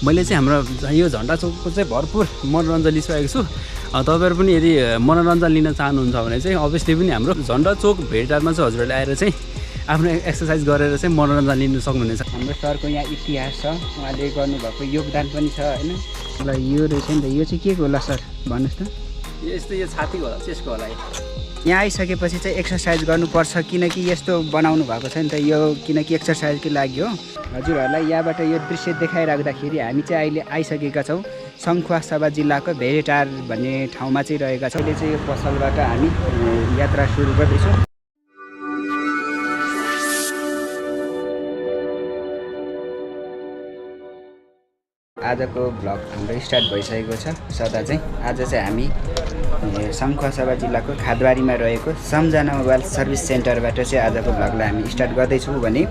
मैले चाहिँ हाम्रो यो झन्डा चौकको चाहिँ भरपुर मनोरञ्जन लिइसकेको छु। तपाईँहरू पनि यदि मनोरञ्जन लिन चाहनुहुन्छ भने चाहिँ अभियसली पनि हाम्रो झन्डा चौक भेटघाटमा चाहिँ हजुरहरूले आएर चाहिँ आफ्नो एक्सर्साइज गरेर चाहिँ मनोरञ्जन लिन सक्नुहुनेछ। हाम्रो सरको यहाँ इतिहास छ, उहाँले गर्नुभएको योगदान पनि छ होइन। ल यो रहेछ नि त, यो चाहिँ के को होला सर भन्नुहोस् त। यस्तो यो छातीको होला, चेस्टको होला। यहाँ आइसकेपछि चाहिँ एक्सर्साइज गर्नुपर्छ, किनकि यस्तो बनाउनु भएको छ नि त यो, किनकि एक्सर्साइजकै लागि हो। हजुरहरूलाई यहाँबाट यो दृश्य देखाइराख्दाखेरि हामी चाहिँ अहिले आइसकेका छौँ सङ्खुवासभा जिल्लाको भेरेटार भन्ने ठाउँमा चाहिँ रहेका छौँ। अहिले चाहिँ यो पसलबाट हामी यात्रा सुरु गर्दैछौँ। आजको भ्लग हाम्रो स्टार्ट भइसकेको छ। सदा चाहिँ आज चाहिँ हामी सङ्खुवासभा जिल्लाको खादबारीमा रहेको सम्झना मोबाइल सर्भिस सेन्टरबाट चाहिँ आजको भ्लगलाई हामी स्टार्ट गर्दैछौँ भने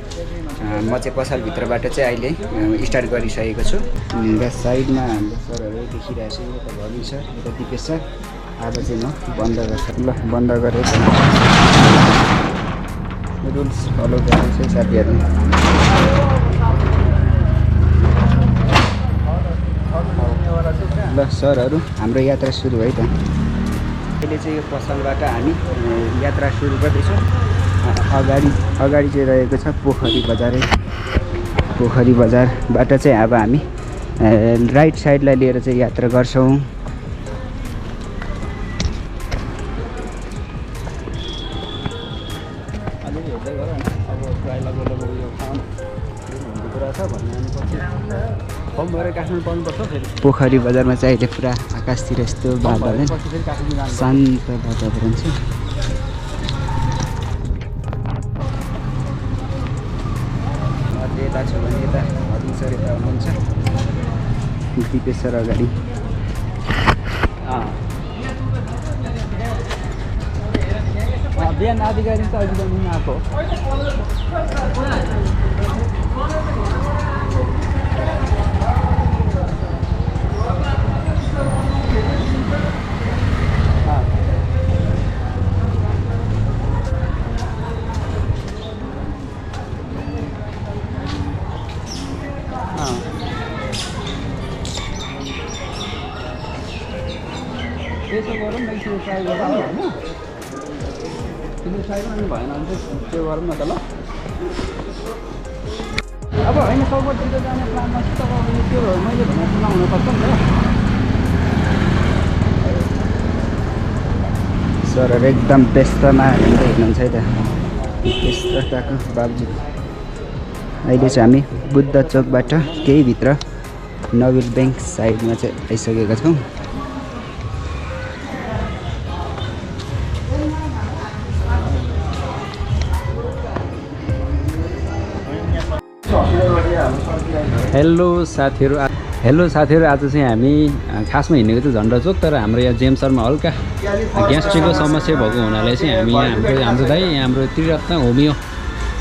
म चाहिँ पसलभित्रबाट चाहिँ अहिले स्टार्ट गरिसकेको छु। र साइडमा हाम्रो सरहरू देखिरहेको छ, यता भवि छ, यता दिपेश छ। आज चाहिँ म बन्द गर्छु। ल बन्द गरेर रुल्स फलो गर्दैछु साथीहरूले। ल सरहरू हाम्रो यात्रा सुरु है त। अहिले चाहिँ यो पसलबाट हामी यात्रा सुरु गर्दैछौँ। अगाडि चाहिँ रहेको छ पोखरी बजारै। पोखरी बजारबाट चाहिँ अब हामी राइट साइडलाई लिएर चाहिँ यात्रा गर्छौँ। पोखरी बजारमा चाहिँ अहिले पुरा आकाशतिर यस्तो बादल शान्त वातावरण छ। यता छ भने यता हरिण सर यता हुनुहुन्छ, दिपेश सर अगाडि। बिहान आधी गाडी त अहिले आएको। त्यसो गरौँ न, त्यो ट्राई गरौँ न होइन, त्यो ट्राई गर्नु भएन भने चाहिँ त्यो गरौँ न त ल। अब होइन कबरतिर जाने प्लानमा चाहिँ तपाईँ त्यो मैले भने प्लान हुनुपर्छ नि त। सरहरू एकदम व्यस्तमा हेर्नुहुन्छ है त, व्यस्तताको बावजुद। अहिले चाहिँ हामी बुद्ध चोकबाट केही भित्र नवीर ब्याङ्क साइडमा चाहिँ आइसकेका छौँ। हेलो साथीहरू, आज चाहिँ हामी खासमा हिँडेको चाहिँ झन्डा चोक, तर हाम्रो यहाँ जेम्सरमा हल्का ग्यास्ट्रिकको समस्या भएको हुनाले चाहिँ हामी यहाँ हाम्रो दाइ हाम्रो त्रिरत्न होमियो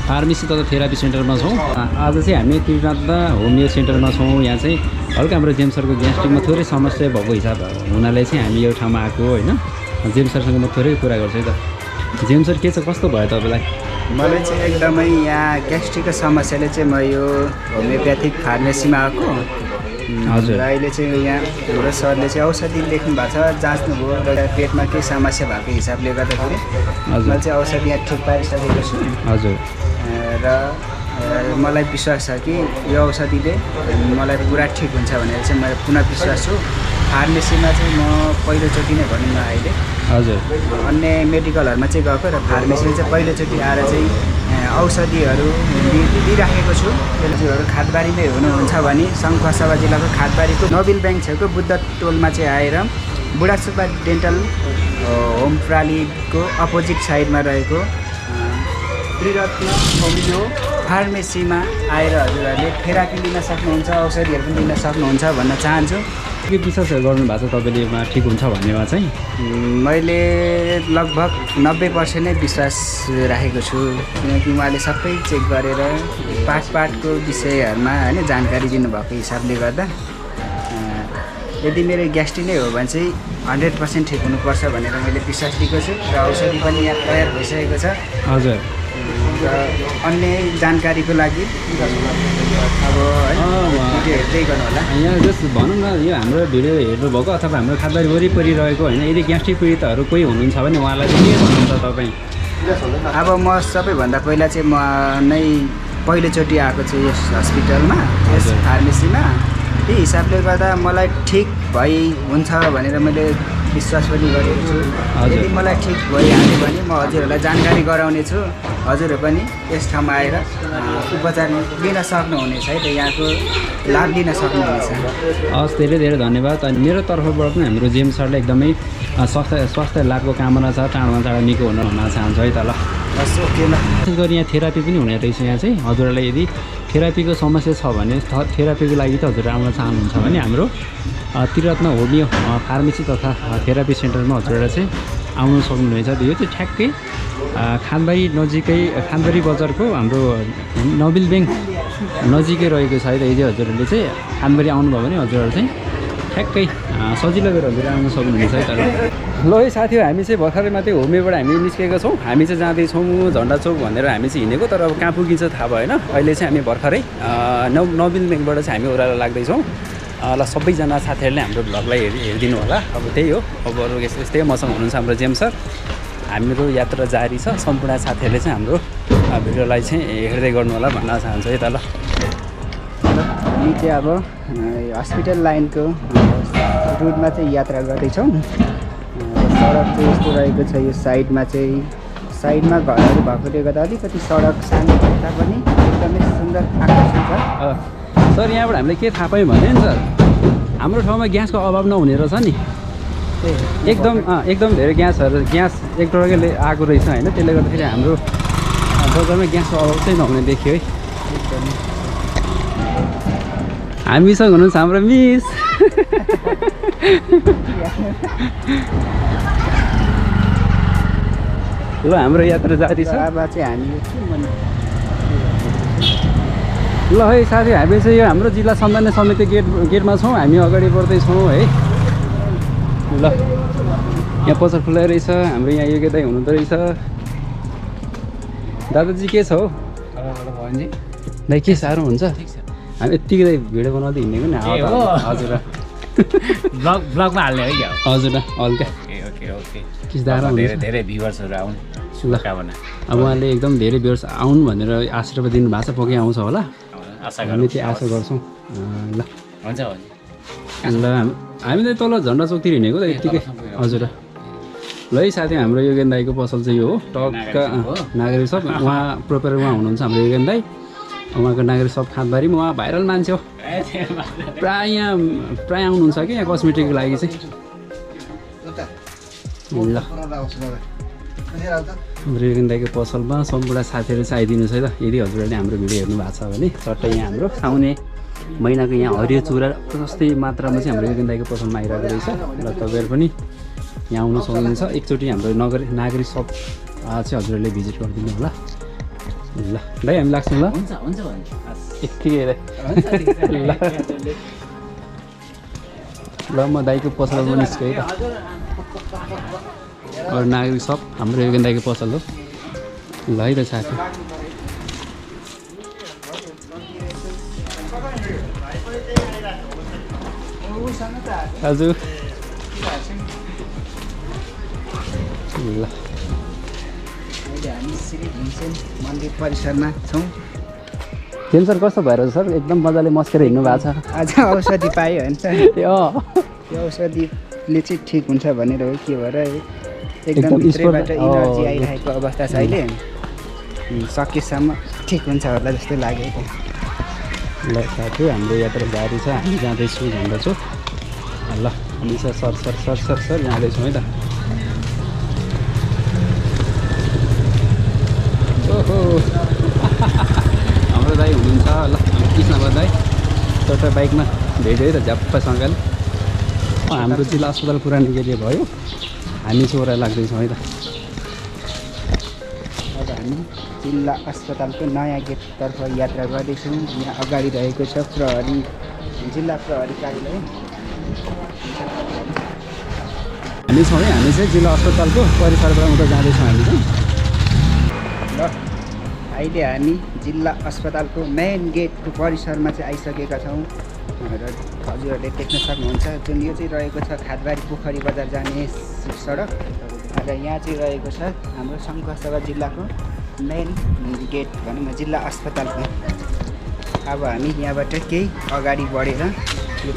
फार्मेसी तथा थेरापी सेन्टरमा छौँ। आज चाहिँ हामी त्रिरत्न होमियो सेन्टरमा छौँ। यहाँ चाहिँ हल्का हाम्रो जेम्सरको ग्यास्ट्रिकमा थोरै समस्या भएको हिसाब हुनाले चाहिँ हामी यो ठाउँमा आएको होइन। जेम्सरसँग म थोरै कुरा गर्छु है त। जेम्सर के छ, कस्तो भयो तपाईँलाई? मलाई चाहिँ एकदमै यहाँ ग्यास्ट्रिकको समस्याले चाहिँ म यो होमियोप्याथिक फार्मेसीमा आएको। हजुर, अहिले चाहिँ यहाँ हाम्रो सरले चाहिँ औषधि लेख्नु भएको छ, जाँच्नुभयो र पेटमा केही समस्या भएको हिसाबले गर्दाखेरि मैले चाहिँ औषधि यहाँ ठिक पाइसकेको छु। हजुर, र मलाई विश्वास छ कि यो औषधिले मलाई पुरा ठिक हुन्छ भनेर चाहिँ मैले पुनः विश्वास छु। फार्मेसीमा चाहिँ म पहिलोचोटि नै भनौँ न अहिले। हजुर, अन्य मेडिकलहरूमा चाहिँ गएको र फार्मेसीमा चाहिँ पहिलोचोटि आएर चाहिँ औषधिहरू दिइराखेको छु। त्यसहरू खादबारीमै हुनुहुन्छ भने सङ्खुवासभा जिल्लाको खादबारीको नोबेल ब्याङ्क छेउको बुद्ध टोलमा चाहिँ आएर बुढासुब्बा डेन्टल होम प्रालीको अपोजिट साइडमा रहेको त्रिरत्न होमियो फार्मेसीमा आएर हजुरहरूले थेरापी लिन सक्नुहुन्छ, औषधिहरू पनि लिन सक्नुहुन्छ भन्न चाहन्छु। के विश्वासहरू गर्नु भएको छ तपाईँले उहाँ ठिक हुन्छ भन्नेमा चाहिँ? मैले लगभग 90% नै विश्वास राखेको छु, किनकि उहाँले सबै चेक गरेर पार्टको विषयहरूमा होइन जानकारी दिनुभएको हिसाबले गर्दा यदि मेरो ग्यास्ट्रिक नै हो भने चाहिँ 100% ठिक हुनुपर्छ भनेर मैले विश्वास दिएको छु। र औषधि पनि यहाँ तयार भइसकेको छ। हजुर, र अन्य जानकारीको लागि अब भिडियो हेर्दै गर्नु होला। यहाँ जस्ट भनौँ न यो हाम्रो भिडियो हेर्नुभएको अथवा हाम्रो खादबारी वरिपरि रहेको होइन यदि ग्यास्ट्रिक पीडितहरू कोही हुनुहुन्छ भने उहाँलाई चाहिँ के भन्नुहुन्छ तपाईँ? अब म सबैभन्दा पहिला चाहिँ म नै पहिलोचोटि आएको छु यस हस्पिटलमा, यस फार्मेसीमा। त्यही हिसाबले गर्दा मलाई ठिक हुन्छ भनेर मैले विश्वास पनि गरेको छु। यदि मलाई ठिक भइहाल्यो भने म हजुरहरूलाई जानकारी गराउने छु। हजुरहरू पनि यस ठाउँमा आएर उपचार लिन सक्नुहुनेछ है, त यहाँको लाभ लिन सक्नुहुनेछ। हस्, धेरै धेरै धन्यवाद। अनि मेरो तर्फबाट पनि हाम्रो जेएम सरले एकदमै स्वास्थ्य लाभको कामना छ, चाँडोमा चाँडो निको हुन चाहन्छु है त। ल हस्, ओके ल। विशेष गरी यहाँ थेरापी पनि हुने रहेछ। यहाँ चाहिँ हजुरहरूलाई यदि थेरापीको समस्या छ भने थेरापीको लागि त हजुर आउन चाहनुहुन्छ भने हाम्रो त्रिरत्न होमियो फार्मेसी तथा थेरापी सेन्टरमा हजुरहरूलाई चाहिँ आउनु सक्नुहुनेछ। यो चाहिँ ठ्याक्कै खादबारी नजिकै खादबारी बजारको हाम्रो नोबेल ब्याङ्क नजिकै रहेको छ है त। यदि हजुरहरूले चाहिँ खादबारी आउनुभयो भने हजुरहरू चाहिँ ठ्याक्कै सजिलो गरेर हजुर आउनु सक्नुहुनेछ है त। ल है साथीहरू, हामी चाहिँ भर्खरै मात्रै होमियोबाट हामी निस्केका छौँ। हामी चाहिँ जाँदैछौँ झन्डा चौक भनेर हामी चाहिँ हिँडेको, तर अब कहाँ पुगिन्छ थाहा भएन। अहिले चाहिँ हामी भर्खरै नोबेल ब्याङ्कबाट चाहिँ हामी ओह्रालो लाग्दैछौँ। ल सबैजना साथीहरूले हाम्रो भ्लगलाई हेरिदिनु होला। अब त्यही हो, अब अरू यस्तै मसँग हुनुहुन्छ हाम्रो जेएम सर। हाम्रो यात्रा जारी छ। सम्पूर्ण साथीहरूले चाहिँ हाम्रो भिडियोलाई चाहिँ हेर्दै गर्नु होला भन्न चाहन्छु है त। ल हामी चाहिँ अब हस्पिटल लाइनको रुटमा चाहिँ यात्रा गर्दैछौँ। सडक चाहिँ यस्तो रहेको छ। यो साइडमा साइडमा घरहरू भएकोले गर्दा अलिकति सडक सानो तापनि एकदमै सुन्दर आकर्षण छ। सर यहाँबाट हामीले के थाहा पायौँ भने नि सर, हाम्रो ठाउँमा ग्यासको अभाव नहुने रहेछ नि। एकदम धेरै ग्यास एक टोटकै आएको रहेछ होइन। त्यसले गर्दाखेरि हाम्रो बजारमा ग्यासको अभाव चाहिँ नहुने देखियो है। हामीसँग हुनुहुन्छ हाम्रो मिस। ल हाम्रो यात्रा जारी छ। अब चाहिँ हामी ल है साथी, हामी चाहिँ यो हाम्रो जिल्ला सम्मान समिति गेटमा छौँ। हामी अगाडि बढ्दैछौँ है। ल यहाँ पसल खुल्ला रहेछ। हाम्रो यहाँ योग्य दाइ हुनुहुँदो रहेछ। दादाजी के छ हौ? दाइ के साह्रो हुन्छ? हामी यत्तिकै दाइ भिडियो बनाउँदै हिँडेको नि। हजुर ब्लगमा हाल्ने है क्या? हजुर हल्का किस दाह्रो हुन्छ। धेरै भ्युवर्सहरू आउनु शुभकामना। अब उहाँले एकदम धेरै भ्युवर्स आउनु भनेर आशीर्वाद दिनुभएको छ। पक्कै आउँछ होला, हामी चाहिँ आशा गर्छौँ। ल हुन्छ ल हामी त तल झन्डा चौकतिर हिँडेको त यत्तिकै। हजुर ल है साथी, हाम्रो योगेन दाईको पसल चाहिँ यो हो टक्क नागरिक सब। उहाँ प्रोपर उहाँ हुनुहुन्छ हाम्रो योगेन दाई। उहाँको नागरिक सब खादबारीमा उहाँ भाइरल मान्छे हो। प्राय आउनुहुन्छ कि यहाँ कस्मेटिकको लागि चाहिँ। ल हाम्रो योगेन दाईको पसलमा सम्पूर्ण साथीहरू चाहिँ आइदिनुहोस् है त। यदि हजुरहरूले हाम्रो भिडियो हेर्नु भएको छ भने चट्टै यहाँ हाम्रो आउने महिनाको यहाँ हरियो चुरा जस्तै मात्रामा चाहिँ हाम्रो योगेन दाईको पसलमा आइरहेको रहेछ। र तपाईँहरू पनि यहाँ आउनु सक्नुहुन्छ। एकचोटि हाम्रो नागरिक सप चाहिँ हजुरहरूले भिजिट गरिदिनु होला। ल दाइ हामी लाग्छौँ। ल यत्तिकै ल म दाईको पसलमा निस्केँ है त। अरू नागरिक सप हाम्रो योगेन दाईको पसल हो। ल है त साथी। हजुर ल अहिले हामी श्री भीमसेन मन्दिर परिसरमा छौँ। जेएम सर कस्तो भएर सर एकदम मजाले मस्केर हिँड्नु भएको छ? आज औषधि पायो भने चाहिँ त्यो औषधिले चाहिँ ठिक हुन्छ भनेर हो के भएर एकदम भित्रैबाट इनर्जी आइरहेको अवस्था छ अहिले। सकेसम्म ठिक हुन्छ होला जस्तो लागेको। ल साथी, हाम्रो यात्रा जारी छ। हामी जाँदैछौँ झन्डा चौक। ल हामी सर जाँदैछौँ है त। ओहो हाम्रो दाइ हुनुहुन्छ। ल कृष्णको दाइ एउटा बाइकमा भेट्यो है त झ्याप्पसँगले। हाम्रो जिल्ला अस्पताल पुरानो गेट भयो। हामी चाहिँ ओह्रालो लाग्दैछौँ है त। अब हामी जिल्ला अस्पतालको नयाँ गेटतर्फ यात्रा गर्दैछौँ। यहाँ अगाडि रहेको छ प्रहरी, जिल्ला प्रहरी कार्यालय। हामी छौँ है। हामी चाहिँ जिल्ला अस्पतालको परिसरबाट उता जाँदैछौँ हामी चाहिँ। ल अहिले हामी जिल्ला अस्पतालको मेन गेटको परिसरमा चाहिँ आइसकेका छौँ र हजुरहरूले देख्न सक्नुहुन्छ जुन यो चाहिँ रहेको छ खादबारी पोखरी बजार जाने सडक र यहाँ चाहिँ रहेको छ हाम्रो सङ्खुवासभा जिल्लाको मेन गेट भनौँ न जिल्ला अस्पतालको। अब हामी यहाँबाट केही अगाडि बढेर यो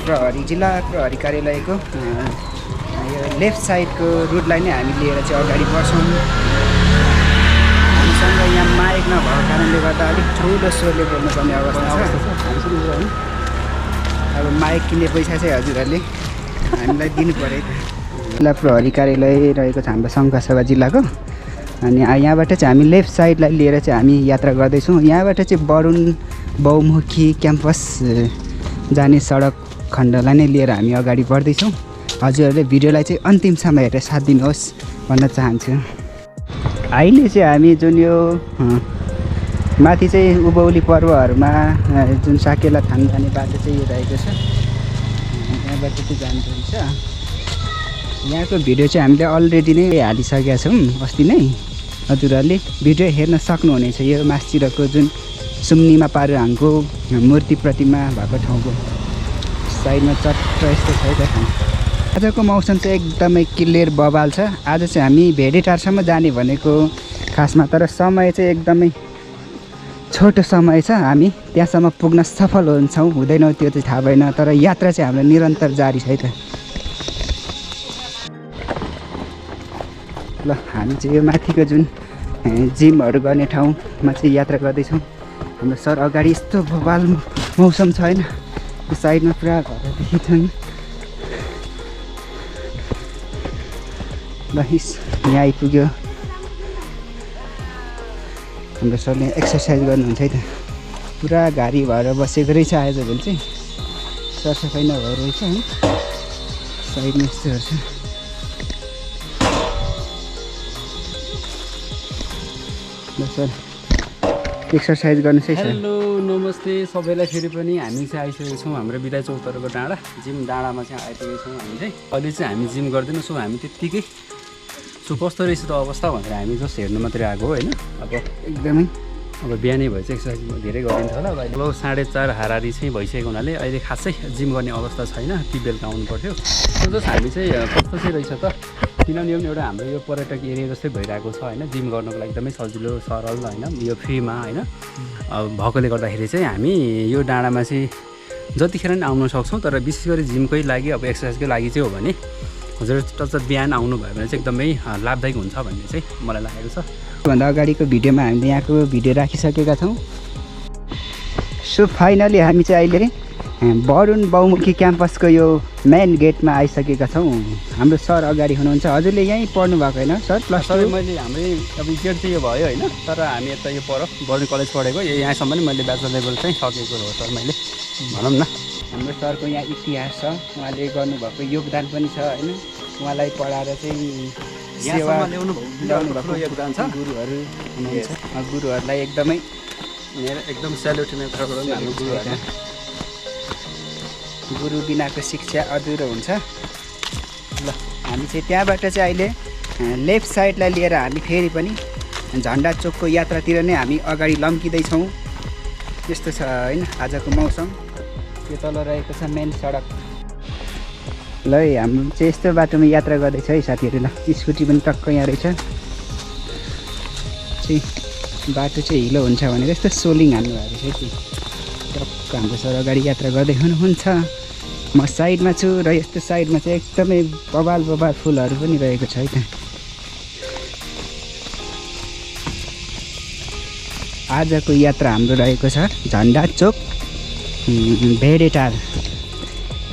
जिल्ला प्रहरी कार्यालयको यो लेफ्ट साइडको रुटलाई नै हामी लिएर चाहिँ अगाडि बढ्छौँ। हामीसँग यहाँ माइक नभएको कारणले गर्दा अलिक ठुलो स्वरले बोल्नुपर्ने अवस्था छ। अब माइक किन्ने पैसा चाहिँ हजुरहरूले हामीलाई दिनु पऱ्यो। जिल्ला प्रहरी कार्यालय रहेको छ हाम्रो सङ्खुवासभा जिल्लाको। अनि यहाँबाट चाहिँ हामी लेफ्ट साइडलाई लिएर चाहिँ हामी यात्रा गर्दैछौँ। यहाँबाट चाहिँ वरुण बहुमुखी क्याम्पस जाने सडक खण्डलाई नै लिएर हामी अगाडि बढ्दैछौँ। हजुरहरूले भिडियोलाई चाहिँ अन्तिमसम्म हेरेर साथ दिनुहोस् भन्न चाहन्छु। अहिले चाहिँ हामी जुन यो माथि चाहिँ उभौली पर्वहरूमा जुन साकेला थान जाने बाटो चाहिँ यो रहेको छ, यहाँबाट चाहिँ जानुपर्छ। यहाँको भिडियो चाहिँ हामीले अलरेडी नै हालिसकेका छौँ अस्ति नै। हजुरहरूले भिडियो हेर्न सक्नुहुनेछ। यो मास्तिरको जुन सुम्निमा पारुहाङको मूर्ति प्रतिमा भएको ठाउँको साइडमा चट्ट यस्तो छ त। आजको मौसम चाहिँ एकदमै क्लियर बवाल छ। आज चाहिँ हामी भेडेटारसम्म जाने भनेको खासमा, तर समय चाहिँ एकदमै छोटो समय छ। हामी त्यहाँसम्म पुग्न सफल हुन्छौँ हुँदैनौँ त्यो चाहिँ थाहा भएन, तर यात्रा चाहिँ हाम्रो निरन्तर जारी छ है त। ल हामी चाहिँ यो माथिको जुन जिमहरू गर्ने ठाउँमा चाहिँ यात्रा गर्दैछौँ। हाम्रो सर अगाडि यस्तो बवाल मौसम छ होइन, त्यो साइडमा पुरा घरहरू देखिन्छन्। ल यहाँ आइपुग्यो। हाम्रो सरले एक्सर्साइज गर्नुहुन्छ है त। पुरा गाडी भएर बसेको रहेछ आजभोलि चाहिँ, सरसफाइ नभएर रहेछ है। साइडमा यस्तोहरू छ। ल सर एक्सर्साइज गर्नुहोस् है सर। हेलो नमस्ते सबैलाई। फेरि पनि हामी चाहिँ आइसकेको छौँ हाम्रो बिदा चौतरको डाँडा जिम डाँडामा चाहिँ आइपुगेको छौँ हामी चाहिँ। अहिले चाहिँ हामी जिम गर्दैनौँ, सो हामी त्यत्तिकै सो कस्तो रहेछ त अवस्था भनेर हामी जस्ट हेर्नु मात्रै आएको हो होइन। अब एकदमै अब बिहानै भएछ एक्सर्साइज धेरै गरिन्छ होला। अब 4:30 हाराहारी चाहिँ भइसकेको हुनाले अहिले खासै जिम गर्ने अवस्था छैन, ती बेलुका आउनु पर्थ्यो। सो जस्ट हामी चाहिँ कस्तो चाहिँ रहेछ त, किनभने यो पनि एउटा हाम्रो यो पर्यटक एरिया जस्तै भइरहेको छ होइन। जिम गर्नुको लागि एकदमै सजिलो सरल होइन, यो फ्रीमा होइन। भएकोले गर्दाखेरि चाहिँ हामी यो डाँडामा चाहिँ जतिखेर पनि आउन सक्छौँ, तर विशेष गरी जिमकै लागि अब एक्सर्साइजकै लागि चाहिँ हो भने हजुर टच बिहान आउनुभयो भने चाहिँ एकदमै लाभदायक हुन्छ भन्ने चाहिँ मलाई लागेको छ। भन्दा अगाडिको भिडियोमा हामीले यहाँको भिडियो राखिसकेका छौँ। सो फाइनली हामी चाहिँ अहिले वरुण बहुमुखी क्याम्पसको यो मेन गेटमा आइसकेका छौँ। हाम्रो सर अगाडि हुनुहुन्छ। हजुरले यहीँ पढ्नु भएको होइन सर? प्लस सर मैले हाम्रै अब गेट चाहिँ यो भयो होइन, तर हामी यता यो पर वरुण कलेज पढेको यहाँसम्म नि मैले ब्याचलर लेभल चाहिँ सकेको हो सर मैले भनौँ न। हाम्रो सरको यहाँ इतिहास छ, उहाँले गर्नुभएको योगदान पनि छ होइन। उहाँलाई पढाएर चाहिँ सेवा ल्याउनु भएको योगदान छ। गुरुहरू हुनुहुन्छ, गुरुहरूलाई एकदमै मेरो एकदम सेल्युट हाम्रो गुरुहरू। गुरु बिनाको शिक्षा अधुरो हुन्छ। ल हामी चाहिँ त्यहाँबाट चाहिँ अहिले लेफ्ट साइडलाई लिएर हामी फेरि पनि झन्डा चोकको यात्रातिर नै हामी अगाडि लम्किँदैछौँ। त्यस्तो छ होइन आजको मौसम। यो तल रहेको छ मेन सडक। ल हाम्रो चाहिँ यस्तो बाटोमा यात्रा गर्दैछ है साथीहरू। ल स्कुटी पनि टक्क यहाँ रहेछ। चाहिँ बाटो चाहिँ हिलो हुन्छ भनेर यस्तो सोलिङ हान्नु भएको रहेछ है। टक्क हाम्रो सर अगाडि यात्रा गर्दै हुनुहुन्छ, म साइडमा छु र यस्तो साइडमा चाहिँ एकदमै बवाल फुलहरू पनि रहेको छ है त। आजको यात्रा हाम्रो रहेको छ झन्डा चोक भेडेटार।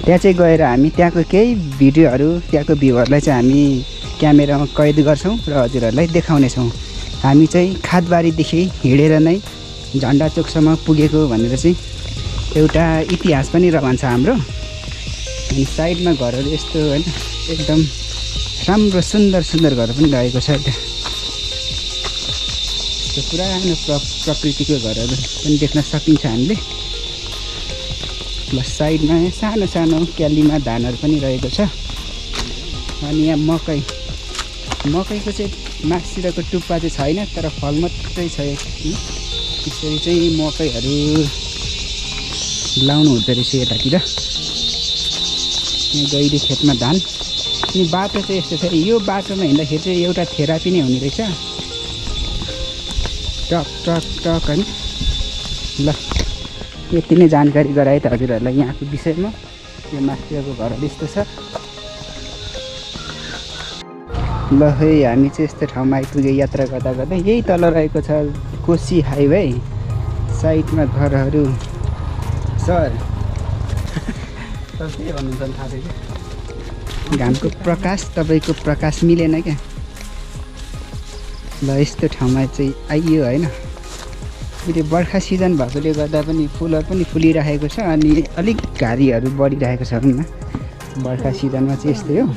त्यहाँ चाहिँ गएर हामी त्यहाँको केही भिडियोहरू त्यहाँको भ्यूहरूलाई चाहिँ हामी क्यामेरामा कैद गर्छौँ र हजुरहरूलाई देखाउनेछौँ। हामी चाहिँ खादबारीदेखि हिँडेर नै झन्डा चोकसम्म पुगेको भनेर चाहिँ एउटा इतिहास पनि रहन्छ हाम्रो। अनि साइडमा घरहरू यस्तो होइन एकदम राम्रो सुन्दर घर पनि रहेको छ एउटा। यस्तो पुरानो प्रकृतिको घरहरू पनि देख्न सकिन्छ हामीले। प्लस साइडमा सानो क्यालीमा धानहरू पनि रहेको छ। अनि यहाँ मकैको चाहिँ माथितिरको टुप्पा चाहिँ छैन, तर फल मात्रै छ। त्यसरी चाहिँ मकैहरू लाउनु हुँदो रहेछ यतातिर। यहाँ गइले खेतमा धान। अनि बाटो चाहिँ यस्तो छ, यो बाटोमा हिँड्दाखेरि चाहिँ एउटा थेरापी नै हुने रहेछ। टक टक टक होइन। ल यति नै जानकारी गराएँ त हजुरहरूलाई यहाँको विषयमा। यो मास्टरको घर यस्तो छ। ल है हामी चाहिँ यस्तो ठाउँमा आइपुग्यो यात्रा गर्दा गर्दा। यही तल रहेको छ कोशी हाइवे, साइडमा घरहरू। सर के भन्नुहुन्छ थाहा थियो कि घामको प्रकाश तपाईँको प्रकाश मिलेन क्या। ल यस्तो ठाउँमा चाहिँ आइयो होइन। अहिले बर्खा सिजन भएकोले गर्दा पनि फुलहरू पनि फुलिरहेको छ अनि अलिक घारीहरू बढिरहेको छ भनौँ न। बर्खा सिजनमा चाहिँ यस्तै हो।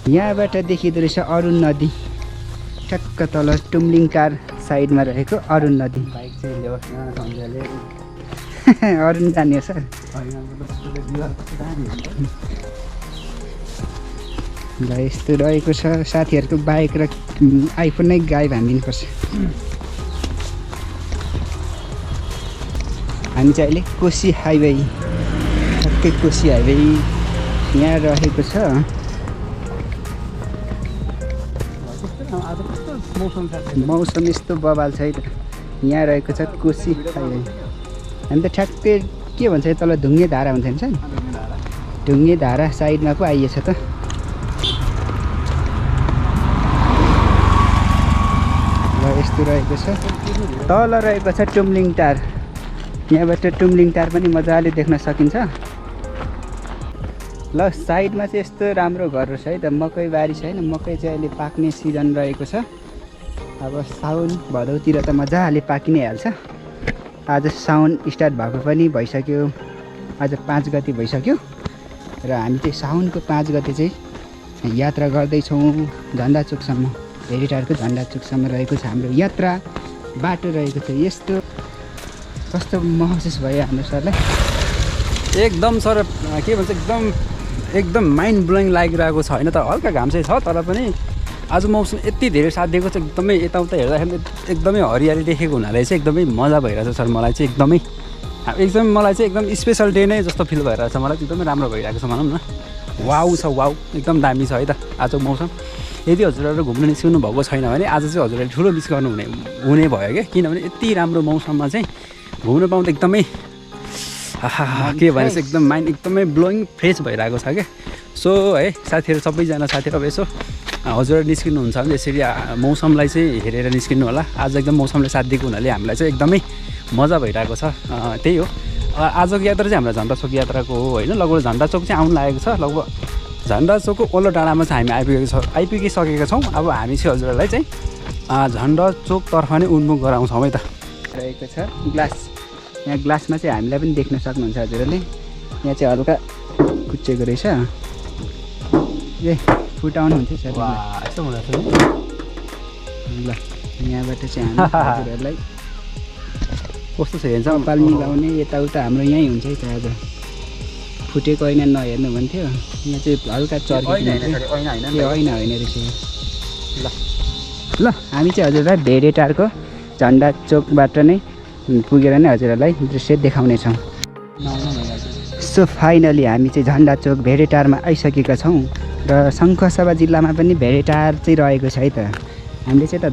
यहाँबाट देखिँदो रहेछ अरुण नदी, ठ्याक्क तल टुम्लिङ टार साइडमा रहेको अरुण नदी। बाइक चाहिँ ल्याओस् न सम्झाले अरुण जाने हो सर। ल यस्तो रहेको छ। साथीहरूको बाइक र आइफोन नै गायब हानिदिनुपर्छ। हामी चाहिँ अहिले कोशी हाइवे, ठ्याक्कै कोशी हाइवे यहाँ रहेको छ। मौसम यस्तो बवाल छ है त। यहाँ रहेको छ कोशी हाइवे। हामी त ठ्याक्कै के भन्छ तल ढुङ्गे धारा हुन्छ नि सर, ढुङ्गे धारा साइडमा पो आइएछ त। ल यस्तो रहेको छ। तल रहेको छ टुम्लिङ टार। यहाँबाट टुम्लिङ टार पनि मजाले देख्न सकिन्छ। ल साइडमा चाहिँ यस्तो राम्रो घर छ है त। मकै बारी छ होइन। मकै चाहिँ अहिले पाक्ने सिजन रहेको छ। अब साउन भदौतिर त मजाले पाकि नै हाल्छ। आज साउन स्टार्ट भएको पनि भइसक्यो। आज 5 गते भइसक्यो र हामी चाहिँ साउनको 5 गते चाहिँ यात्रा गर्दैछौँ झन्डाचोकसम्म। भेरेटारको झन्डाचोकसम्म रहेको छ हाम्रो यात्रा। बाटो रहेको छ यस्तो। कस्तो महसुस भयो हाम्रो सरलाई? एकदम सर के भन्छ एकदम माइन्ड ब्लोइङ लागिरहेको छ होइन त। हल्का घाम चाहिँ छ तर पनि आज मौसम यति धेरै साथ दिएको छ। एकदमै यताउता हेर्दाखेरि एकदमै हरियाली देखेको हुनाले चाहिँ एकदमै मजा भइरहेछ सर। मलाई चाहिँ मलाई चाहिँ एकदम स्पेसल डे नै जस्तो फिल भइरहेछ। मलाई चाहिँ एकदमै राम्रो भइरहेको छ भनौँ न। वाउ छ, वाउ एकदम दामी छ है त आजको मौसम। यदि हजुरहरू घुम्न निस्किनु भएको छैन भने आज चाहिँ हजुरहरूले ठुलो मिस गर्नु हुने भयो क्या। किनभने यति राम्रो मौसममा चाहिँ घुम्नु पाउँदा एकदमै के भने चाहिँ एकदम माइन्ड एकदमै ब्लोइङ फ्रेस भइरहेको छ क्या। सो है साथीहरू, सबैजना साथीहरू अब यसो हजुरहरू निस्किनुहुन्छ भने यसरी मौसमलाई चाहिँ हेरेर निस्किनु होला। आज एकदम मौसमले साथ दिएको हुनाले हामीलाई चाहिँ एकदमै मजा भइरहेको छ। त्यही हो आजको यात्रा चाहिँ हाम्रो झन्डाचोक यात्राको हो होइन। लगभग झन्डाचोक चाहिँ आउनु लागेको छ। लगभग झन्डाचोकको ओल्लो डाँडामा चाहिँ हामी आइपुगिसकेका छौँ। अब हामी चाहिँ हजुरहरूलाई चाहिँ झन्डाचोकतर्फ नै उन्मुख गराउँछौँ है त। रहेको छ ग्लास। यहाँ ग्लासमा चाहिँ हामीलाई पनि देख्न सक्नुहुन्छ हजुरहरूले। यहाँ चाहिँ हल्का कुच्चेको रहेछ। ए फुटाउनुहुन्छ सर। यस्तो हुँदैछ ल यहाँबाट चाहिँ हामी हजुरहरूलाई कस्तो छ हेर्छ। कपाल मिलाउने यताउता हाम्रो यहीँ हुन्छ है त। आज फुटेको ऐना नहेर्नु भन्थ्यो। यहाँ चाहिँ हल्का चर्केको होइन रहेछ। ल हामी चाहिँ हजुरलाई भेरेटारको झन्डाचोकबाट नै पुगेर नै हजुरहरूलाई दृश्य देखाउनेछौँ। सो फाइनली हामी चाहिँ झन्डाचोक भेरेटारमा आइसकेका छौँ र सङ्खुवासभा जिल्लामा पनि भेरेटार चाहिँ रहेको छ है त। हामीले चाहिँ त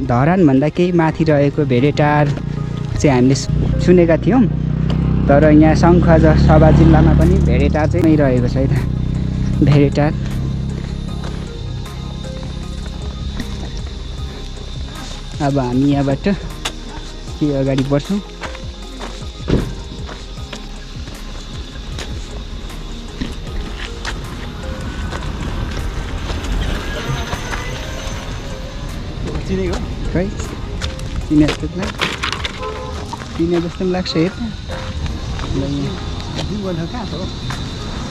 धरानभन्दा केही माथि रहेको भेरेटार चाहिँ हामीले सुनेका थियौँ। तर यहाँ सङ्खुवासभा जिल्लामा पनि भेरेटार चाहिँ नै रहेको छ है त। भेरेटार अब हामी यहाँबाट के अगाडि बढ्छौँ। चिनेको खै चिने जस्तो पनि लाग्छ। हेर कहाँ छ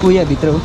उयाभित्र हो।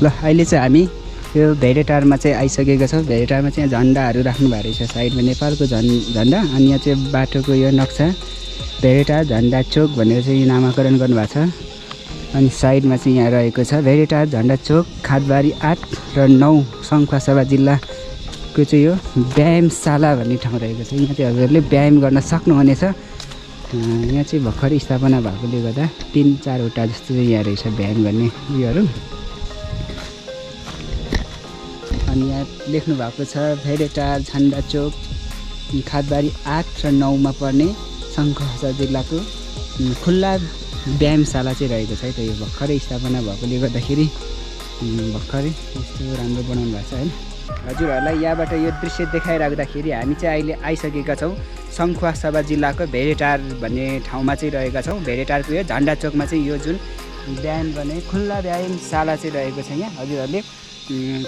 ल अहिले चाहिँ हामी यो भेडेटारमा चाहिँ आइसकेको छौँ। भेडेटारमा चाहिँ झन्डाहरू राख्नु भएको रहेछ साइडमा नेपालको झन्डा अनि यहाँ चाहिँ बाटोको यो नक्सा भेडेटार झन्डा चोक भनेर चाहिँ यो नामाकरण गर्नुभएको छ। अनि साइडमा चाहिँ यहाँ रहेको छ भेडेटार झन्डा चोक खादबारी 8 र 9 सङ्खुवासभा जिल्लाको चाहिँ यो व्यायामशाला भन्ने ठाउँ रहेको छ। यहाँ चाहिँ हजुरहरूले व्यायाम गर्न सक्नुहुनेछ। यहाँ चाहिँ भर्खरै स्थापना भएकोले गर्दा 3-4वटा जस्तो चाहिँ यहाँ रहेछ व्यायाम गर्ने उयोहरू। अनि यहाँ लेख्नु भएको छ भेडेटार झन्डा चोक खादबारी 8 र 9मा पर्ने सङ्खुवासभा जिल्लाको खुल्ला व्यायामशाला चाहिँ रहेको छ है त। यो भर्खरै स्थापना भएकोले गर्दाखेरि भर्खरै यस्तो राम्रो बनाउनु भएको छ होइन। हजुरहरूलाई यहाँबाट यो दृश्य देखाइराख्दाखेरि हामी चाहिँ अहिले आइसकेका छौँ सङ्खुवासभा जिल्लाको भेडेटार भन्ने ठाउँमा चाहिँ रहेका छौँ। भेडेटारको यो झन्डा चोकमा चाहिँ यो जुन व्यायाम गर्ने खुल्ला व्यायामशाला चाहिँ रहेको छ। यहाँ हजुरहरूले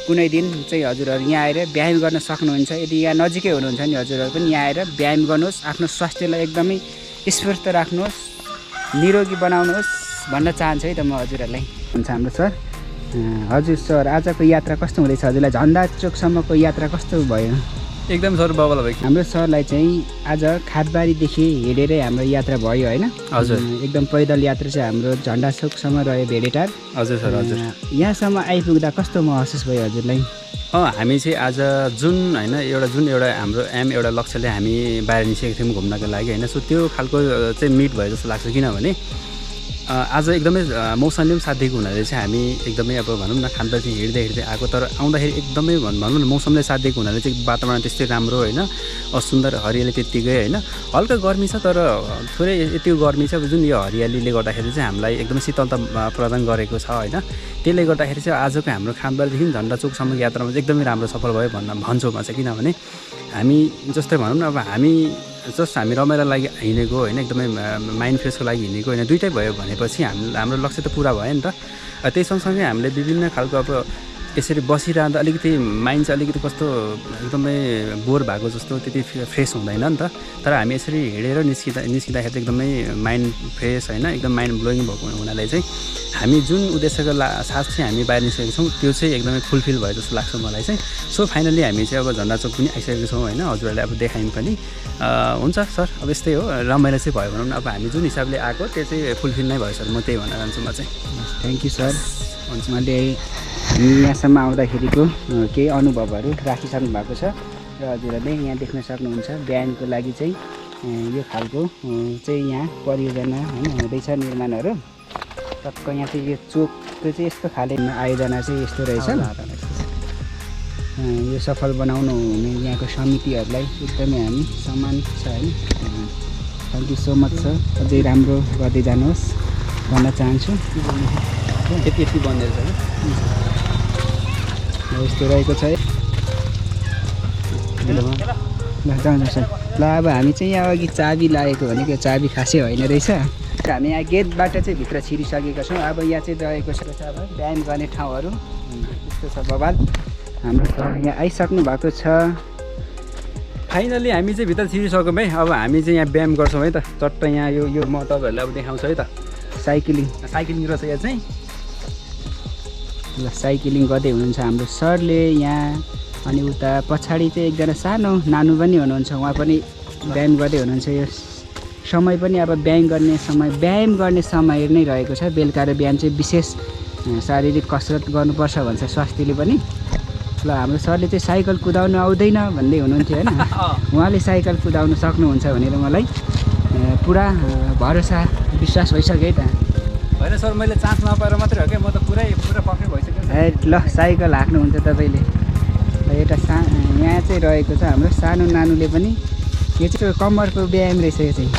कुनै दिन चाहिँ हजुरहरू यहाँ आएर व्यायाम गर्न सक्नुहुन्छ। यदि यहाँ नजिकै हुनुहुन्छ नि हजुरहरू पनि यहाँ आएर व्यायाम गर्नुहोस्, आफ्नो स्वास्थ्यलाई एकदमै स्फूर्त राख्नुहोस्, निरोगी बनाउनुहोस् भन्न चाहन्छु है त म हजुरहरूलाई। हुन्छ हाम्रो सर। हजुर सर आजको यात्रा कस्तो हुँदैछ? हजुरलाई झन्डा चोकसम्मको यात्रा कस्तो भयो? एकदम सर बबल भयो। हाम्रो सरलाई चाहिँ आज खादबारीदेखि हिँडेरै हाम्रो यात्रा भयो होइन? हजुर एकदम पैदल यात्रा चाहिँ हाम्रो झन्डा चोकसम्म रह्यो भेडेटार। हजुर सर हजुर। यहाँसम्म आइपुग्दा कस्तो महसुस भयो हजुरलाई? हामी चाहिँ आज जुन होइन एउटा हाम्रो एउटा लक्ष्यले हामी बाहिर निस्केको थियौँ घुम्नको लागि होइन। सो त्यो खालको चाहिँ मिट भयो जस्तो लाग्छ। किनभने आज एकदमै मौसमले पनि साथ दिएको हुनाले चाहिँ हामी एकदमै अब भनौँ न खादबारी हिँड्दै आएको, तर आउँदाखेरि एकदमै भनौँ न मौसमले साथ दिएको हुनाले चाहिँ वातावरण त्यस्तै राम्रो होइन, सुन्दर हरियाली त्यत्तिकै होइन। हल्का गर्मी छ तर थोरै यतिको गर्मी छ जुन यो हरियालीले गर्दाखेरि चाहिँ हामीलाई एकदमै शीतलता प्रदान गरेको छ होइन। त्यसले गर्दाखेरि चाहिँ आजको हाम्रो खादबारीदेखि झन्डा चोकसम्मको यात्रामा चाहिँ एकदमै राम्रो सफल भयो भन्छु म चाहिँ। किनभने हामी जस्तै भनौँ न अब हामी हामी रमाइलो लागि हिँडेको होइन, एकदमै माइन्ड फ्रेसको लागि हिँडेको होइन, दुइटै भयो भनेपछि हाम्रो लक्ष्य त पुरा भयो नि त। त्यही सँगसँगै हामीले विभिन्न खालको अब यसरी बसिरहँदा अलिकति माइन्ड चाहिँ अलिकति कस्तो एकदमै बोर भएको जस्तो त्यति फ्रेस हुँदैन नि त। तर हामी यसरी हिँडेर निस्किँदाखेरि चाहिँ एकदमै माइन्ड फ्रेस होइन, एकदम माइन्ड ब्लोइङ भएको हुनाले चाहिँ हामी जुन उद्देश्यको साथ चाहिँ हामी बाहिर निस्केको छौँ त्यो चाहिँ एकदमै फुलफिल भयो जस्तो लाग्छ मलाई चाहिँ। सो फाइनली हामी चाहिँ अब झन्डा चोक पनि आइसकेको छौँ होइन। हजुरहरूले अब देखायौँ पनि हुन्छ सर। अब यस्तै हो, रमाइलो चाहिँ भयो भनौँ न। अब हामी जुन हिसाबले आएको त्यो चाहिँ फुलफिल नै भयो सर, म त्यही भन्न चाहन्छु म चाहिँ। Thank you sir. हुन्छ मैले यहाँसम्म आउँदाखेरिको केही अनुभवहरू राखिसक्नु भएको छ र हजुरहरूले यहाँ देख्न सक्नुहुन्छ व्यायामको लागि चाहिँ यो खालको चाहिँ यहाँ परियोजना होइन हुँदैछ निर्माणहरू। टक्क यहाँ चाहिँ यो चोकको चाहिँ यस्तो खाले आयोजना चाहिँ यस्तो रहेछ। यो सफल बनाउनु हुने यहाँको समितिहरूलाई एकदमै हामी सम्मान छ होइन। Thank you so much sir. अझै राम्रो गर्दै जानुहोस् भन्न चाहन्छु। यति बन्दैछ यस्तो रहेको छ है। ल जान्छ सर। ल अब हामी चाहिँ यहाँ अघि चाबी लागेको भनेको चाबी खासै होइन रहेछ। हामी यहाँ गेटबाट चाहिँ भित्र छिरिसकेका छौँ। अब यहाँ चाहिँ रहेको छ अब व्यायाम गर्ने ठाउँहरू यस्तो छ बबाल। हाम्रो यहाँ आइसक्नु भएको छ। फाइनली हामी चाहिँ भित्र छिरिसक्यौँ है। अब हामी चाहिँ यहाँ व्यायाम गर्छौँ है त। चट्ट यहाँ यो म तपाईँहरूलाई अब देखाउँछु है त। साइक्लिङ रहेछ यहाँ चाहिँ। ल साइक्लिङ गर्दै हुनुहुन्छ हाम्रो सरले यहाँ। अनि उता पछाडि चाहिँ एकजना सानो नानु पनि हुनुहुन्छ, उहाँ पनि व्यायाम गर्दै हुनुहुन्छ। यो समय पनि अब व्यायाम गर्ने समय नै रहेको छ। बेलुका र बिहान चाहिँ विशेष शारीरिक कसरत गर्नुपर्छ भन्छ स्वास्थ्यले पनि। ल हाम्रो सरले चाहिँ साइकल कुदाउनु आउँदैन भन्दै हुनुहुन्थ्यो होइन। उहाँले साइकल कुदाउनु सक्नुहुन्छ भनेर मलाई पुरा भरोसा विश्वास भइसक्यो है त। होइन सर, मैले चान्स नपाएर मात्रै हो क्या, म त पुरा पर्फेक्ट भइसक्यो। ल साइकल हाँक्नुहुन्छ तपाईँले। एउटा यहाँ चाहिँ रहेको छ हाम्रो सानो नानुले पनि। यो चाहिँ कम्मरको व्यायाम रहेछ यो चाहिँ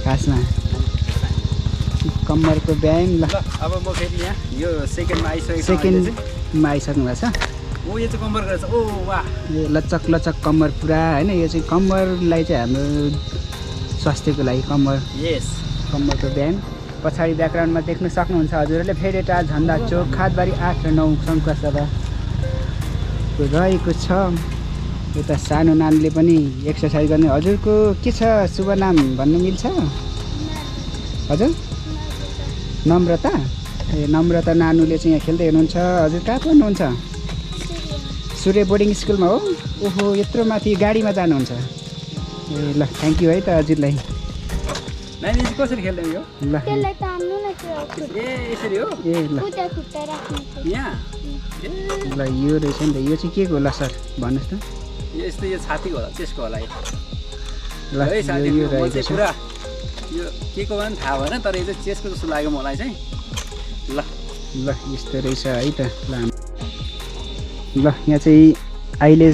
खासमा, कम्मरको व्यायाम। ल अब म फेरि यहाँ यो सेकेन्डमा आइसक्नु भएको छ। ओ यो चाहिँ कम्मर रहेछ। ओ वाह, यो लचक लचक कम्मर पुरा होइन। यो चाहिँ कम्मरलाई चाहिँ हाम्रो स्वास्थ्यको लागि कम्मरको व्यायाम। पछाडि ब्याकग्राउन्डमा देख्न सक्नुहुन्छ हजुरहरूले भेडेटार झन्डा चोक खादबारी 8 र 9 सङ्खुवासभा रहेको छ। यता सानो नानीले पनि एक्सर्साइज गर्ने। हजुरको के छ शुभ नाम भन्नु मिल्छ? हजुर नम्रता। नम्रता नानुले चाहिँ यहाँ खेल्दै हुनुहुन्छ। हजुर कहाँ पढ्नुहुन्छ? सूर्य बोर्डिङ स्कुलमा हो। ओहो यत्रो माथि गाडीमा जानुहुन्छ। ए ल थ्याङ्क यू है त हजुरलाई। नानी चाहिँ कसरी खेल्दै यो? ल त्यसलाई तान्नु न त्यो ए यसरी हो। ए ल खुट्टा खुट्टा राख्नु यहाँ ल यो रहेछ नि त। यो चाहिँ के को होला सर भन्नुहोस् त। यस्तो यो छातीको होला चेस्टको होला ल है साथी। यो म रहेको चाहिँ छ। पुरा यो के को पनि थाहा भएन तर यो चाहिँ चेस्टको जस्तो लाग्यो मलाई चाहिँ। ल ल यस्तो रहेछ है त। ल यहाँ चाहिँ अहिले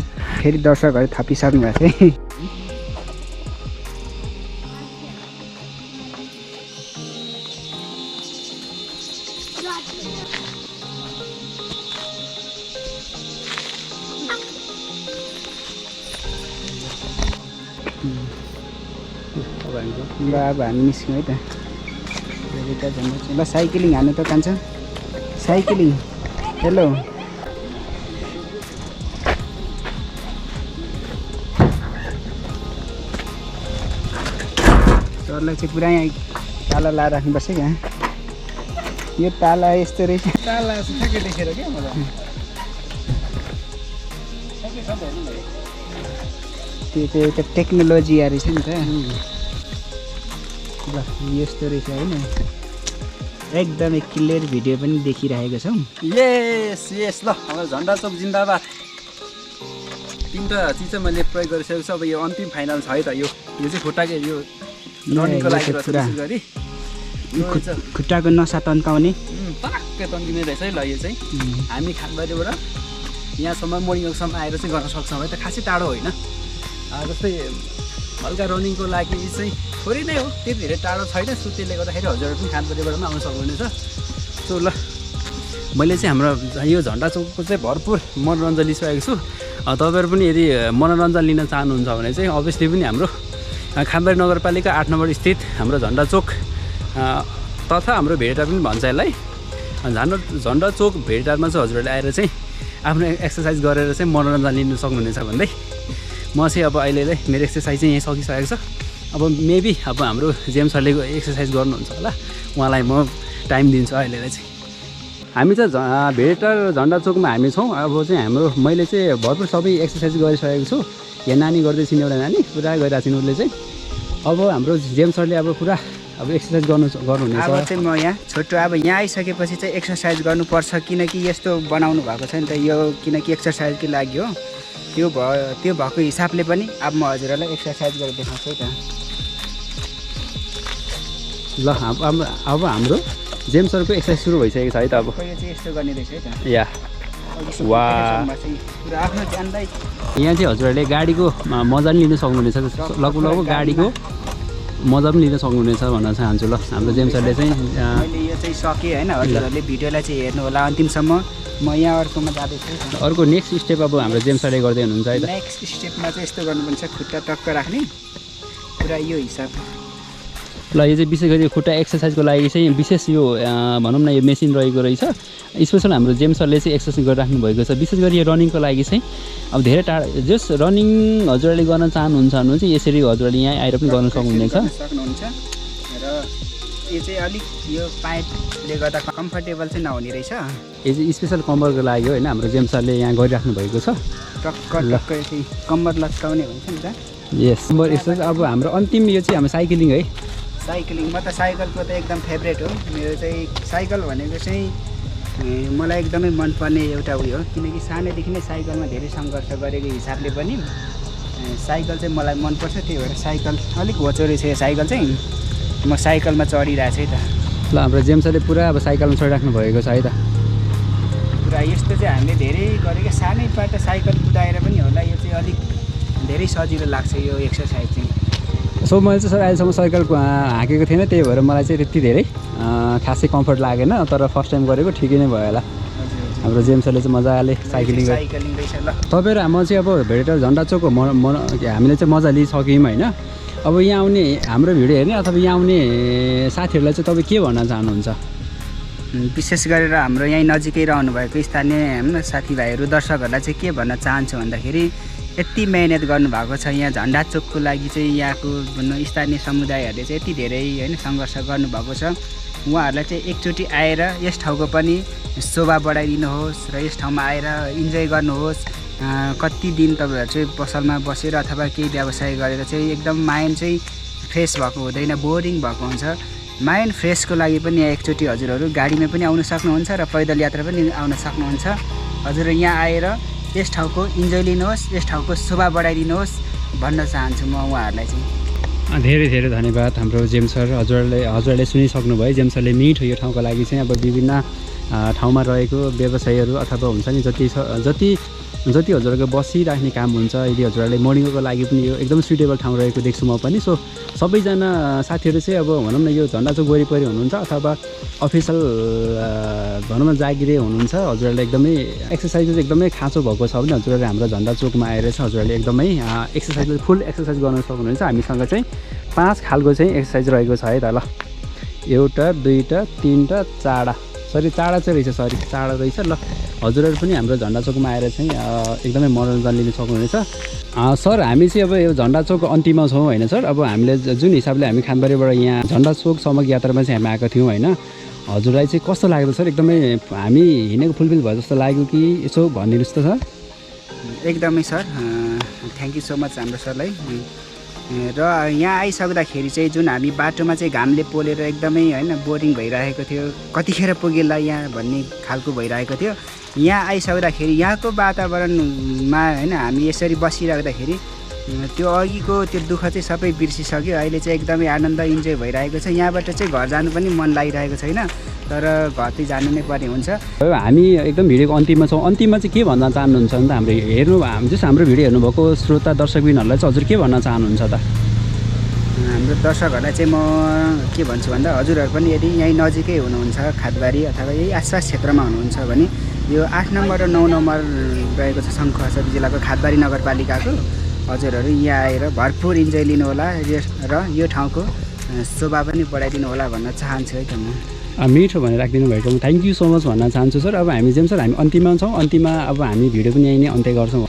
फेरि दर्शकहरू थपिसक्नु भएको छ है। ल अब हामी निस्क्यौँ है त। ल साइक्लिङ हान्नु त कान्छ। साइक्लिङ हेलो सरलाई चाहिँ पुरा यहाँ ताला लाएर राख्नुपर्छ क्या। यो ताला यस्तो रहेछ। ताला ठ्याक्कै देखेर क्या मलाई त्यो चाहिँ एउटा टेक्नोलोजी रहेछ नि त। ल यस्तो रहेछ होइन। एकदमै क्लियर भिडियो पनि देखिरहेको छौँ। यस यस ल हाम्रो झन्डा चोक जिन्दाबाद। तिनवटा चिज चाहिँ मैले प्रयोग गरिसकेको छु। अब यो अन्तिम फाइनल छ है त। यो चाहिँ खुट्टाकै यो रनिङको लागि रहेछ विशेष गरी। खुट्टाको नसा तन्काउने पक्कै तन्किने रहेछ है। ल यो चाहिँ हामी खानबारीबाट यहाँसम्म मोर्निङसम्म आएर चाहिँ गर्न सक्छौँ है त। खासै टाढो होइन। जस्तै हल्का रनिङको लागि चाहिँ थोरै नै हो, त्यति धेरै टाढो छैन। सो त्यसले गर्दाखेरि हजुरहरू पनि खानबारीबाट पनि आउनु सक्नुहुनेछ। सो ल मैले चाहिँ हाम्रो यो झन्डा चौकको चाहिँ भरपुर मनोरञ्जन लिइसकेको छु। तपाईँहरू पनि यदि मनोरञ्जन लिन चाहनुहुन्छ भने चाहिँ अभियसली पनि हाम्रो खानबारी नगरपालिका 8 नम्बर स्थित हाम्रो झन्डा चोक तथा हाम्रो भेटटार पनि भन्छ यसलाई। झन्डा चोक भेटटारमा चाहिँ हजुरहरूले आएर चाहिँ आफ्नो एक्सर्साइज गरेर चाहिँ मनोरञ्जन लिनु सक्नुहुनेछ भन्दै म चाहिँ अब अहिले चाहिँ मेरो एक्सर्साइज चाहिँ यहीँ सकिसकेको छ। अब मेबी अब हाम्रो जेम्स सरले एक्सर्साइज गर्नुहुन्छ होला, उहाँलाई म टाइम दिन्छु अहिलेलाई चाहिँ। हामी चाहिँ भेटटार झन्डा चोकमा हामी छौँ। अब चाहिँ हाम्रो मैले चाहिँ भरपुर सबै एक्सर्साइज गरिसकेको छु। यहाँ नानी गर्दैछिन्, एउटा नानी पुरा गरिरहेको छिन् उसले चाहिँ। अब हाम्रो जेम्स सरले अब पुरा अब एक्सर्साइज गर्नुहुनेछ। अब चाहिँ म यहाँ छोटो अब यहाँ आइसकेपछि चाहिँ एक्सर्साइज गर्नुपर्छ किनकि यस्तो बनाउनु भएको छ नि त यो। किनकि एक्सर्साइजकै लागि हो। त्यो भएको हिसाबले पनि अब म हजुरहरूलाई एक्सर्साइज गरेर देखाउँछु है त। ल अब हाम्रो जेम्स सरको एक्सर्साइज सुरु भइसकेको छ है त। अब यो चाहिँ यस्तो गर्ने रहेछ है त। या वा पुरा आफ्नो ज्यानलाई यहाँ चाहिँ हजुरहरूले गाडीको मजा पनि लिन सक्नुहुनेछ। लगभग गाडीको मजा पनि लिन सक्नुहुनेछ भन्न चाहन्छु। ल हाम्रो जेम्स सरले चाहिँ मैले यो चाहिँ सकेँ होइन। हजुरहरूले भिडियोलाई चाहिँ हेर्नु होला अन्तिमसम्म। म यहाँ अर्कोमा जाँदैछु। अर्को नेक्स्ट स्टेप अब हाम्रो जेम्स सरले गर्दै हुनुहुन्छ है त। नेक्स्ट स्टेपमा चाहिँ यस्तो गर्नुपर्छ, खुट्टा टक्क राख्ने पुरा यो हिसाब। ल यो चाहिँ विशेष गरी खुट्टा एक्सर्साइजको लागि चाहिँ विशेष यो भनौँ न यो मेसिन रहेको रहेछ। स्पेसल हाम्रो जेम्स सरले चाहिँ एक्सर्साइज गरिराख्नु भएको छ। विशेष गरी यो रनिङको लागि चाहिँ अब धेरै टाढा जस रनिङ हजुरहरूले गर्न चाहनुहुन्छ भने चाहिँ यसरी हजुरहरूले यहाँ आएर पनि गर्न सक्नुहुनेछ। र यो चाहिँ अलिक यो पाइपले गर्दा कम्फर्टेबल चाहिँ नहुने रहेछ। यो चाहिँ स्पेसल कम्बरको लागि हो होइन। हाम्रो जेम्स सरले यहाँ गरिराख्नु भएको छ। टक्क टक्क चाहिँ कम्बर लट्काउने भन्छ नि त। यस कम्बर एक्सर्साइज। अब हाम्रो अन्तिम यो चाहिँ हाम्रो साइक्लिङ है। साइक्लिङ म त साइकलको त एकदम फेभरेट हो। मेरो चाहिँ साइकल भनेको चाहिँ मलाई एकदमै मनपर्ने एउटा उयो हो। किनकि सानैदेखि नै साइकलमा धेरै सङ्घर्ष गरेको हिसाबले पनि साइकल चाहिँ मलाई मनपर्छ। त्यही भएर साइकल अलिक होचो रहेछ यो साइकल चाहिँ। म साइकलमा चढिरहेको छु है त। ल हाम्रो जेम्स सरले पुरा अब साइकलमा चढिराख्नु भएको छ है त। पुरा यस्तो चाहिँ हामीले धेरै गरेको सानैबाट साइकल कुदाएर पनि होला। यो चाहिँ अलिक धेरै सजिलो लाग्छ यो एक्सर्साइज चाहिँ। सो मैले चाहिँ सर अहिलेसम्म साइकल हाँकेको थिएन, त्यही भएर मलाई चाहिँ त्यति धेरै खासै कम्फर्ट लागेन। तर फर्स्ट टाइम गरेको ठिकै नै भयो होला। हाम्रो जेम्स सरले चाहिँ मजाले साइक्लिङ रहेछ। ल तपाईँहरू म चाहिँ अब भेटटार झन्डा चोकको हामीले चाहिँ मजा लिइसक्यौँ होइन। अब यहाँ आउने हाम्रो भिडियो हेर्ने अथवा यहाँ आउने साथीहरूलाई चाहिँ तपाईँ के भन्न चाहनुहुन्छ? विशेष गरेर हाम्रो यहीँ नजिकै रहनुभएको स्थानीय होइन साथीभाइहरू दर्शकहरूलाई चाहिँ के भन्न चाहन्छु भन्दाखेरि यति मेहनत गर्नुभएको छ यहाँ झन्डा चोकको लागि चाहिँ। यहाँको स्थानीय समुदायहरूले चाहिँ यति धेरै होइन सङ्घर्ष गर्नुभएको छ। उहाँहरूलाई चाहिँ एकचोटि आएर यस ठाउँको पनि शोभा बढाइदिनुहोस् र यस ठाउँमा आएर इन्जोय गर्नुहोस्। कति दिन तपाईँहरू चाहिँ पसलमा बसेर अथवा केही व्यवसाय गरेर चाहिँ एकदम माइन्ड चाहिँ फ्रेस भएको हुँदैन, बोरिङ भएको हुन्छ। माइन्ड फ्रेसको लागि पनि यहाँ एकचोटि हजुरहरू गाडीमा पनि आउन सक्नुहुन्छ र पैदल यात्रा पनि आउन सक्नुहुन्छ। हजुर यहाँ आएर यस ठाउँको इन्जोय लिनुहोस्, यस ठाउँको शोभा बढाइदिनुहोस् भन्न चाहन्छु म उहाँहरूलाई चाहिँ। धेरै धेरै धन्यवाद हाम्रो जेम्स सर। हजुरहरूले सुनिसक्नुभयो, जेम्स सरले मिठो यो ठाउँको लागि चाहिँ अब विभिन्न ठाउँमा रहेको व्यवसायहरू अथवा हुन्छ नि जति हजुरहरूको बसिराख्ने काम हुन्छ, यदि हजुरहरूले मर्निङको लागि पनि यो एकदम सुइटेबल ठाउँ रहेको देख्छु म पनि। सो सबैजना साथीहरू चाहिँ अब भनौँ न यो झन्डाचोक वरिपरि हुनुहुन्छ अथवा अफिसियल भनौँ न जागिरे हुनुहुन्छ, हजुरहरूले एकदमै एक्सर्साइज एकदमै खाँचो भएको छ भने हजुरहरूले हाम्रो झन्डाचोकमा आएर चाहिँ हजुरहरूले एकदमै एक्सर्साइज फुल एक्सर्साइज गर्न सक्नुहुन्छ। हामीसँग चाहिँ 5 खालको चाहिँ एक्सर्साइज रहेको छ है त। ल 1 2 3 4 चाडा चाहिँ रहेछ, चाडा रहेछ। ल हजुरहरू पनि हाम्रो झन्डाचोकमा आएर चाहिँ एकदमै मनोरञ्जन लिन सक्नुहुनेछ। सर हामी चाहिँ अब यो झन्डाचोक अन्तिममा छौँ होइन सर। अब हामीले जुन हिसाबले हामी खानबारीबाट यहाँ झन्डाचोकसम्म यात्रामा चाहिँ हामी आएको थियौँ होइन, हजुरलाई चाहिँ कस्तो लाग्दो सर? एकदमै हामी हिँडेको फुलफिल भयो जस्तो लाग्यो कि यसो भनिदिनुहोस् त सर। एकदमै sir, thank you so much हाम्रो सरलाई। र यहाँ आइसक्दाखेरि चाहिँ जुन हामी बाटोमा चाहिँ घामले पोलेर एकदमै होइन बोरिङ भइरहेको थियो, कतिखेर पुगेला यहाँ भन्ने खालको भइरहेको थियो। यहाँ आइसक्दाखेरि यहाँको वातावरणमा होइन हामी यसरी बसिराख्दाखेरि त्यो अघिको त्यो दुःख चाहिँ सबै बिर्सिसक्यो। अहिले चाहिँ एकदमै आनन्द इन्जोय भइरहेको छ। यहाँबाट चाहिँ घर जानु पनि मन लागिरहेको छैन, तर घर चाहिँ जानु नै पर्ने हुन्छ। हामी एकदम भिडियोको अन्तिममा छौँ। अन्तिममा चाहिँ के भन्न चाहनुहुन्छ भने त हाम्रो भिडियो हेर्नुभएको श्रोता दर्शकबिनहरूलाई चाहिँ हजुर के भन्न चाहनुहुन्छ त? हाम्रो दर्शकहरूलाई चाहिँ म के भन्छु भन्दा हजुरहरू पनि यदि यहीँ नजिकै हुनुहुन्छ, खादबारी अथवा यही आसपास क्षेत्रमा हुनुहुन्छ भने यो 8 नम्बर र 9 नम्बर रहेको छ सङ्खुवासरी जिल्लाको खादबारी नगरपालिकाको, हजुरहरू यहाँ आएर भरपुर इन्जोय लिनुहोला र यो ठाउँको शोभा पनि बढाइदिनु होला भन्न चाहन्छु है त म। मिठो भनेर राखिदिनु भएको थ्याङ्क यू सो मच भन्न चाहन्छु सर। अब हामी जेम्स सर हामी अन्तिममा छौँ, अन्तिममा अब हामी भिडियो पनि यहीँ नै अन्त्य गर्छौँ।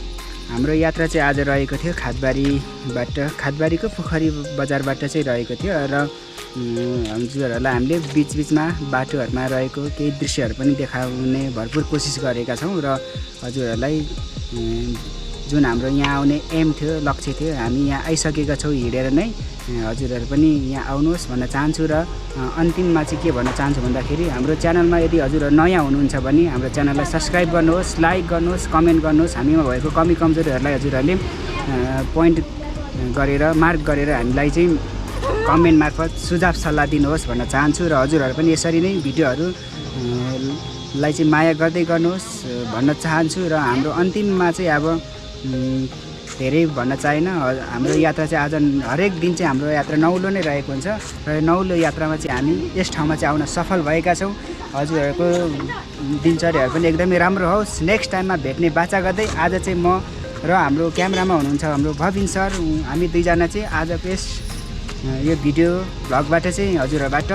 हाम्रो यात्रा चाहिँ आज रहेको थियो खादबारीको पोखरी बजारबाट चाहिँ रहेको थियो र हजुरहरूलाई हामीले बिचबिचमा बाटोहरूमा रहेको केही दृश्यहरू पनि देखाउने भरपुर कोसिस गरेका छौँ र हजुरहरूलाई जुन हाम्रो यहाँ आउने एम थियो, लक्ष्य थियो, हामी यहाँ आइसकेका छौँ हिँडेर नै। हजुरहरू पनि यहाँ आउनुहोस् भन्न चाहन्छु र अन्तिममा चाहिँ के भन्न चाहन्छु भन्दाखेरि हाम्रो च्यानलमा यदि हजुरहरू नयाँ हुनुहुन्छ भने हाम्रो च्यानललाई सब्सक्राइब गर्नुहोस्, लाइक गर्नुहोस्, कमेन्ट गर्नुहोस्। हामीमा भएको कमी कमजोरीहरूलाई हजुरहरूले पोइन्ट गरेर मार्क गरेर हामीलाई चाहिँ कमेन्ट मार्फत सुझाव सल्लाह दिनुहोस् भन्न चाहन्छु र हजुरहरू पनि यसरी नै भिडियोहरूलाई चाहिँ माया गर्दै गर्नुहोस् भन्न चाहन्छु। र हाम्रो अन्तिममा चाहिँ अब धेरै भन्न चाहिएन, हाम्रो यात्रा चाहिँ आज हरेक दिन चाहिँ हाम्रो यात्रा नौलो नै रहेको हुन्छ र नौलो यात्रामा चाहिँ हामी यस ठाउँमा चाहिँ आउन सफल भएका छौँ। हजुरहरूको दिनचर्याहरू पनि एकदमै राम्रो होस्। नेक्स्ट टाइममा भेट्ने बाचा गर्दै आज चाहिँ म र हाम्रो क्यामेरामा हुनुहुन्छ हाम्रो भविन सर, हामी दुईजना चाहिँ आजको यो भिडियो भ्लगबाट चाहिँ हजुरहरूबाट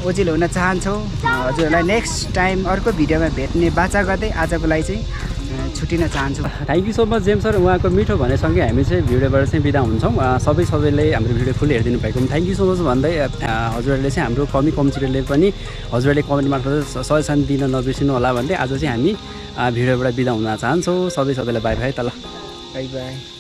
ओझिलो हुन चाहन्छौँ। हजुरहरूलाई नेक्स्ट टाइम अर्को भिडियोमा भेट्ने बाचा गर्दै आजको लागि चाहिँ छुट्टिन चाहन्छु। Thank you so much James sir. उहाँको मिठो भनेसँगै हामी चाहिँ भिडियोबाट चाहिँ बिदा हुन्छौँ। सबैले हाम्रो भिडियो फुल हेरिदिनु भएको थ्याङ्क यू सो मच भन्दै हजुरहरूले चाहिँ हाम्रो कमी कमजोरीले पनि हजुरहरूले कमेन्ट मार्फत सजेसन दिन नबिर्सिनु होला भन्दै आज चाहिँ हामी भिडियोबाट बिदा हुन चाहन्छौँ। सबैलाई बाई बाई त ल, बाई बाई।